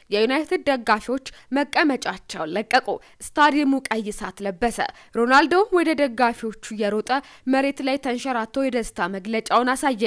የዩናይትድ ደጋፊዎች መቀመጫቸውን ለቀቁ። ስታዲየሙ ቀይ እሳት ለበሰ። ሮናልዶ ወደ ደጋፊዎቹ እየሮጠ መሬት ላይ ተንሸራቶ የደስታ መግለጫውን አሳየ።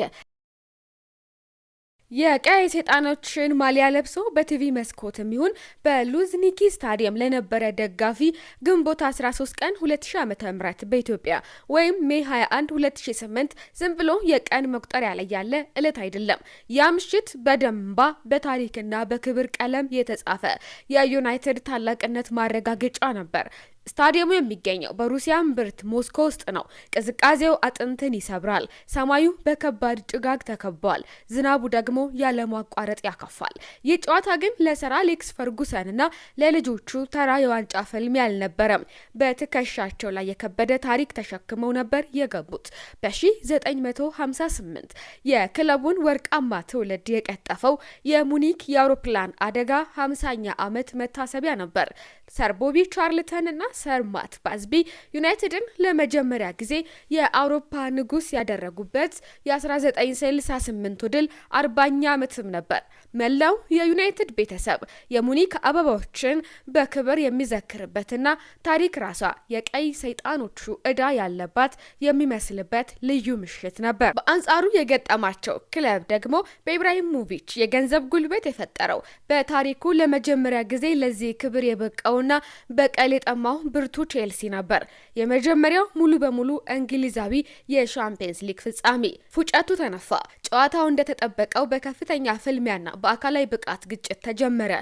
የቀይ ሰይጣኖችን ማሊያ ለብሶ በቲቪ መስኮትም ይሁን በሉዝኒኪ ስታዲየም ለነበረ ደጋፊ ግንቦት 13 ቀን 2000 ዓ.ም በኢትዮጵያ ወይም ሜይ 21 2008 ዝም ብሎ የቀን መቁጠሪያ ላይ ያለ ዕለት አይደለም። ያ ምሽት በደንባ በታሪክና በክብር ቀለም የተጻፈ የዩናይትድ ታላቅነት ማረጋገጫ ነበር። ስታዲየሙ የሚገኘው በሩሲያ እምብርት ሞስኮ ውስጥ ነው። ቅዝቃዜው አጥንትን ይሰብራል። ሰማዩ በከባድ ጭጋግ ተከቧል። ዝናቡ ደግሞ ያለማቋረጥ ያካፋል። ይህ ጨዋታ ግን ለሰር አሌክስ ፈርጉሰንና ለልጆቹ ተራ የዋንጫ ፍልሚያ አልነበረም። በትከሻቸው ላይ የከበደ ታሪክ ተሸክመው ነበር የገቡት። በ1958 የክለቡን ወርቃማ ትውልድ የቀጠፈው የሙኒክ የአውሮፕላን አደጋ 50ኛ ዓመት መታሰቢያ ነበር። ሰር ቦቢ ቻርልተንና ሰር ማት ባዝቢ ዩናይትድን ለመጀመሪያ ጊዜ የአውሮፓ ንጉስ ያደረጉበት የ1968 ድል 40ኛ ዓመትም ነበር። መላው የዩናይትድ ቤተሰብ የሙኒክ አበባዎችን በክብር የሚዘክርበትና ታሪክ ራሷ የቀይ ሰይጣኖቹ ዕዳ ያለባት የሚመስልበት ልዩ ምሽት ነበር። በአንጻሩ የገጠማቸው ክለብ ደግሞ በኢብራሂሞቪች የገንዘብ ጉልበት የፈጠረው በታሪኩ ለመጀመሪያ ጊዜ ለዚህ ክብር የበቃውና በቀል የጠማው ብርቱ ቼልሲ ነበር። የመጀመሪያው ሙሉ በሙሉ እንግሊዛዊ የሻምፒየንስ ሊግ ፍጻሜ። ፉጨቱ ተነፋ። ጨዋታው እንደተጠበቀው በከፍተኛ ፍልሚያና በአካላዊ ብቃት ግጭት ተጀመረ።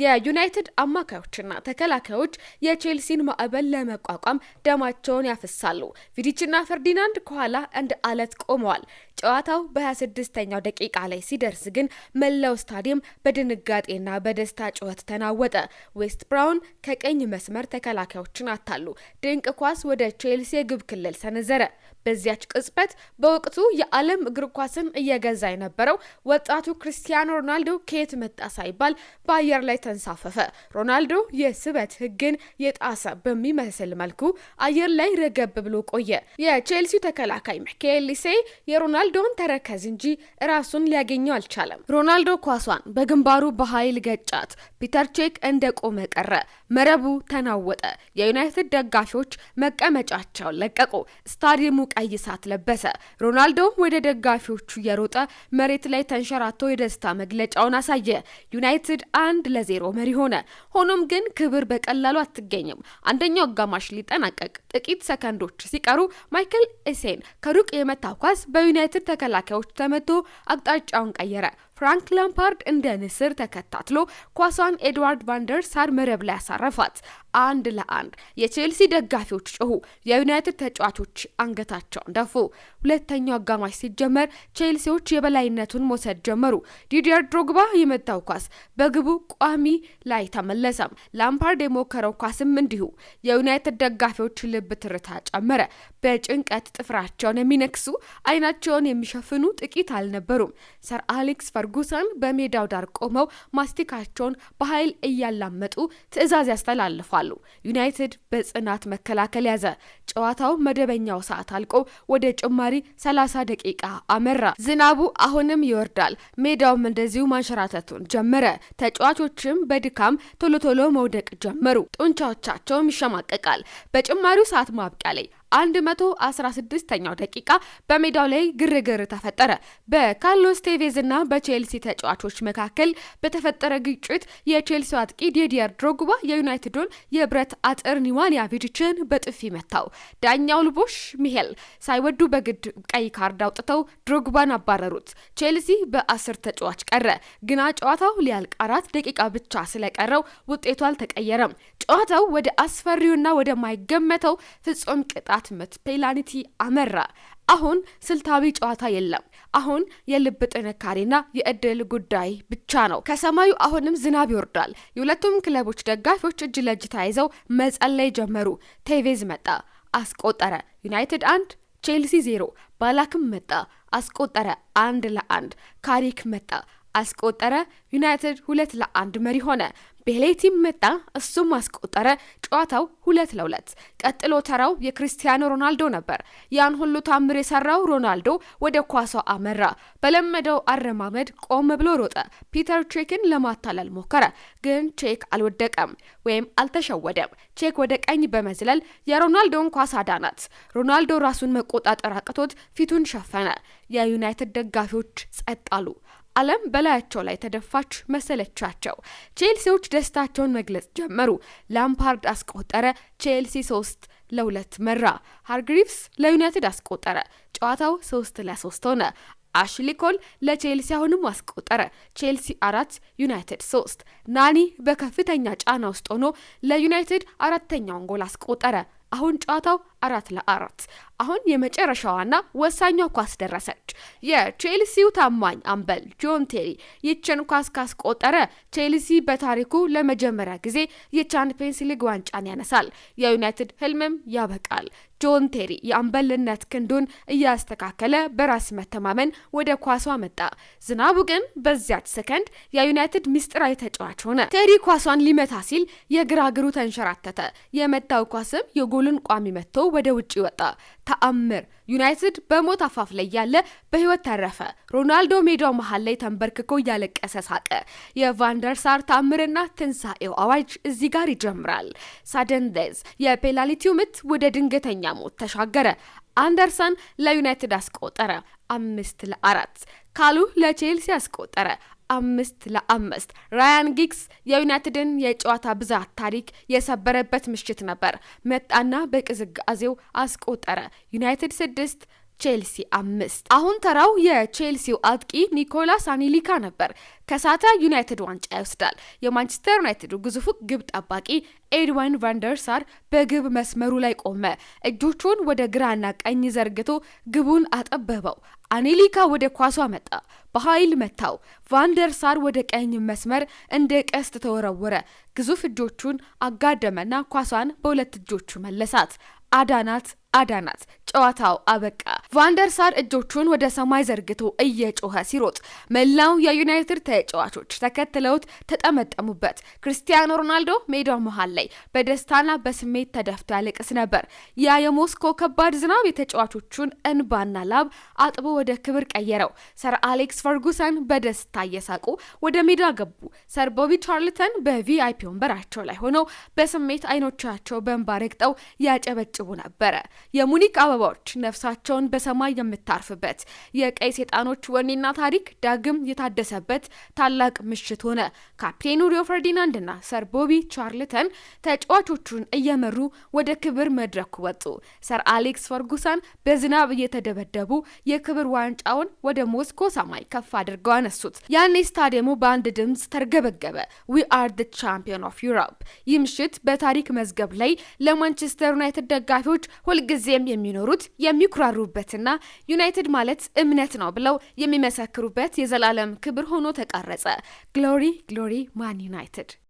የዩናይትድ አማካዮችና ተከላካዮች የቼልሲን ማዕበል ለመቋቋም ደማቸውን ያፈሳሉ። ቪዲችና ፈርዲናንድ ከኋላ እንደ አለት ቆመዋል። ጨዋታው በ26ኛው ደቂቃ ላይ ሲደርስ ግን መላው ስታዲየም በድንጋጤና በደስታ ጩኸት ተናወጠ። ዌስት ብራውን ከቀኝ መስመር ተከላካዮችን አታሉ ድንቅ ኳስ ወደ ቼልሲ የግብ ክልል ሰነዘረ። በዚያች ቅጽበት በወቅቱ የዓለም እግር ኳስን እየገዛ የነበረው ወጣቱ ክርስቲያኖ ሮናልዶ ከየት መጣ ሳይባል በአየር ላይ ተንሳፈፈ። ሮናልዶ የስበት ሕግን የጣሰ በሚመስል መልኩ አየር ላይ ረገብ ብሎ ቆየ። የቼልሲው ተከላካይ ሚካኤል ሊሴ የሮናልዶን ተረከዝ እንጂ ራሱን ሊያገኘው አልቻለም። ሮናልዶ ኳሷን በግንባሩ በኃይል ገጫት። ፒተር ቼክ እንደቆመ ቀረ። መረቡ ተናወጠ። የዩናይትድ ደጋፊዎች መቀመጫቸውን ለቀቁ። ስታዲየሙ ቀይ እሳት ለበሰ። ሮናልዶ ወደ ደጋፊዎቹ እየሮጠ መሬት ላይ ተንሸራቶ የደስታ መግለጫውን አሳየ። ዩናይትድ 1-0 መሪ ሆነ። ሆኖም ግን ክብር በቀላሉ አትገኝም። አንደኛው አጋማሽ ሊጠናቀቅ ጥቂት ሰከንዶች ሲቀሩ ማይክል ኤሴን ከሩቅ የመታው ኳስ በዩናይትድ ተከላካዮች ተመቶ አቅጣጫውን ቀየረ። ፍራንክ ላምፓርድ እንደ ንስር ተከታትሎ ኳሷን ኤድዋርድ ቫንደር ሳር መረብ ላይ ያሳረፋት። 1-1 የቼልሲ ደጋፊዎች ጮሁ። የዩናይትድ ተጫዋቾች አንገታቸውን ደፉ። ሁለተኛው አጋማሽ ሲጀመር ቼልሲዎች የበላይነቱን መውሰድ ጀመሩ። ዲዲየር ድሮግባ የመታው ኳስ በግቡ ቋሚ ላይ ተመለሰም። ላምፓርድ የሞከረው ኳስም እንዲሁ። የዩናይትድ ደጋፊዎች ልብ ትርታ ጨመረ። በጭንቀት ጥፍራቸውን የሚነክሱ አይናቸውን የሚሸፍኑ ጥቂት አልነበሩም። ሰር አሌክስ ፈርጉሰን በሜዳው ዳር ቆመው ማስቲካቸውን በኃይል እያላመጡ ትዕዛዝ ያስተላልፋሉ። ዩናይትድ በጽናት መከላከል ያዘ። ጨዋታው መደበኛው ሰዓት አልቆ ወደ ጭማሪ 30 ደቂቃ አመራ። ዝናቡ አሁንም ይወርዳል። ሜዳውም እንደዚሁ ማንሸራተቱን ጀመረ። ተጫዋቾችም በድካም ቶሎ ቶሎ መውደቅ ጀመሩ። ጡንቻዎቻቸውም ይሸማቀቃል። በጭማሪው ሰዓት ማብቂያ ላይ 116ኛው ደቂቃ በሜዳው ላይ ግርግር ተፈጠረ። በካርሎስ ቴቬዝ እና በቼልሲ ተጫዋቾች መካከል በተፈጠረ ግጭት የቼልሲ አጥቂ ዲዲየር ድሮግባ የዩናይትዱን የብረት አጥር ኒማንያ ቪዲችን በጥፊ መታው። ዳኛው ልቦሽ ሚሄል ሳይወዱ በግድ ቀይ ካርድ አውጥተው ድሮግባን አባረሩት። ቼልሲ በ10 ተጫዋች ቀረ። ግና ጨዋታው ሊያልቅ 4 ደቂቃ ብቻ ስለቀረው ውጤቱ አልተቀየረም። ጨዋታው ወደ አስፈሪውና ወደ ማይገመተው ፍጹም ቅጣት ምት ፔናልቲ አመራ። አሁን ስልታዊ ጨዋታ የለም። አሁን የልብ ጥንካሬና የእድል ጉዳይ ብቻ ነው። ከሰማዩ አሁንም ዝናብ ይወርዳል። የሁለቱም ክለቦች ደጋፊዎች እጅ ለእጅ ተያይዘው መጸለይ ጀመሩ። ቴቬዝ መጣ፣ አስቆጠረ። ዩናይትድ 1 ቼልሲ 0። ባላክም መጣ፣ አስቆጠረ። 1-1 ካሪክ መጣ፣ አስቆጠረ። ዩናይትድ 2-1 መሪ ሆነ። ቤሌቲም መጣ፣ እሱም አስቆጠረ። ጨዋታው 2-2። ቀጥሎ ተራው የክርስቲያኖ ሮናልዶ ነበር። ያን ሁሉ ታምር የሰራው ሮናልዶ ወደ ኳሷ አመራ። በለመደው አረማመድ ቆም ብሎ ሮጠ። ፒተር ቼክን ለማታለል ሞከረ፣ ግን ቼክ አልወደቀም ወይም አልተሸወደም። ቼክ ወደ ቀኝ በመዝለል የሮናልዶን ኳስ አዳናት። ሮናልዶ ራሱን መቆጣጠር አቅቶት ፊቱን ሸፈነ። የዩናይትድ ደጋፊዎች ጸጥ አሉ። ዓለም በላያቸው ላይ ተደፋች መሰለቻቸው። ቼልሲዎች ደስታቸውን መግለጽ ጀመሩ። ላምፓርድ አስቆጠረ። ቼልሲ 3-2 መራ። ሃርግሪቭስ ለዩናይትድ አስቆጠረ። ጨዋታው 3-3 ሆነ። አሽሊ ኮል ለቼልሲ አሁንም አስቆጠረ። ቼልሲ 4 ዩናይትድ 3። ናኒ በከፍተኛ ጫና ውስጥ ሆኖ ለዩናይትድ አራተኛውን ጎል አስቆጠረ። አሁን ጨዋታው 4-4። አሁን የመጨረሻዋና ወሳኟ ኳስ ደረሰች። የቼልሲው ታማኝ አምበል ጆን ቴሪ ይችን ኳስ ካስቆጠረ ቼልሲ በታሪኩ ለመጀመሪያ ጊዜ የቻምፒየንስ ሊግ ዋንጫን ያነሳል። የዩናይትድ ህልምም ያበቃል። ጆን ቴሪ የአምበልነት ክንዱን እያስተካከለ በራስ መተማመን ወደ ኳሷ መጣ። ዝናቡ ግን በዚያች ሰከንድ የዩናይትድ ሚስጥራዊ ተጫዋች ሆነ። ቴሪ ኳሷን ሊመታ ሲል የግራ እግሩ ተንሸራተተ። የመታው ኳስም የጎልን ቋሚ መጥቶ ወደ ውጪ ወጣ። ተአምር! ዩናይትድ በሞት አፋፍ ላይ ያለ በህይወት ተረፈ። ሮናልዶ ሜዳው መሃል ላይ ተንበርክኮ እያለቀሰ ሳቀ። የቫንደር ሳር ተአምርና ትንሳኤው አዋጅ እዚህ ጋር ይጀምራል። ሳደን ዴዝ የፔናልቲው ምት ወደ ድንገተኛ ሞት ተሻገረ። አንደርሰን ለዩናይትድ አስቆጠረ። 5-4። ካሉ ለቼልሲ አስቆጠረ። 5-5። ራያን ጊግስ የዩናይትድን የጨዋታ ብዛት ታሪክ የሰበረበት ምሽት ነበር። መጣና በቅዝቃዜው አስቆጠረ። ዩናይትድ 6 ቼልሲ 5። አሁን ተራው የቼልሲው አጥቂ ኒኮላስ አኒሊካ ነበር። ከሳታ ዩናይትድ ዋንጫ ይወስዳል። የማንቸስተር ዩናይትዱ ግዙፉ ግብ ጠባቂ ኤድዋይን ቫንደር ሳር በግብ መስመሩ ላይ ቆመ። እጆቹን ወደ ግራና ቀኝ ዘርግቶ ግቡን አጠበበው። አኒሊካ ወደ ኳሷ መጣ፣ በኃይል መታው። ቫንደር ሳር ወደ ቀኝ መስመር እንደ ቀስት ተወረወረ። ግዙፍ እጆቹን አጋደመና ኳሷን በሁለት እጆቹ መለሳት። አዳናት። ጨዋታው አበቃ። ቫንደር ሳር እጆቹን ወደ ሰማይ ዘርግቶ እየጮኸ ሲሮጥ መላው የዩናይትድ ተጫዋቾች ተከትለውት ተጠመጠሙበት። ክርስቲያኖ ሮናልዶ ሜዳው መሃል ላይ በደስታና በስሜት ተደፍቶ ያለቅስ ነበር። ያ የሞስኮ ከባድ ዝናብ የተጫዋቾቹን እንባና ላብ አጥቦ ወደ ክብር ቀየረው። ሰር አሌክስ ፈርጉሰን በደስታ እየሳቁ ወደ ሜዳ ገቡ። ሰር ቦቢ ቻርልተን በቪአይፒ ወንበራቸው ላይ ሆነው በስሜት አይኖቻቸው በእንባ ረግጠው ያጨበጭቡ ነበረ። የሙኒክ አበባዎች ነፍሳቸውን በሰማይ የምታርፍበት የቀይ ሰይጣኖች ወኔና ታሪክ ዳግም የታደሰበት ታላቅ ምሽት ሆነ። ካፕቴኑ ሪዮ ፈርዲናንድና ሰር ቦቢ ቻርልተን ተጫዋቾቹን እየመሩ ወደ ክብር መድረኩ ወጡ። ሰር አሌክስ ፈርጉሰን በዝናብ እየተደበደቡ የክብር ዋንጫውን ወደ ሞስኮ ሰማይ ከፍ አድርገው አነሱት። ያኔ ስታዲየሙ በአንድ ድምፅ ተርገበገበ። ዊ አር ዘ ቻምፒየን ኦፍ ዩሮፕ። ይህ ምሽት በታሪክ መዝገብ ላይ ለማንቸስተር ዩናይትድ ደጋፊዎች ሁልጊዜም የሚኖሩት የሚኩራሩበትና ዩናይትድ ማለት እምነት ነው ብለው የሚመሰክሩበት የዘላለም ክብር ሆኖ ተቀረጸ። ግሎሪ ማን ዩናይትድ።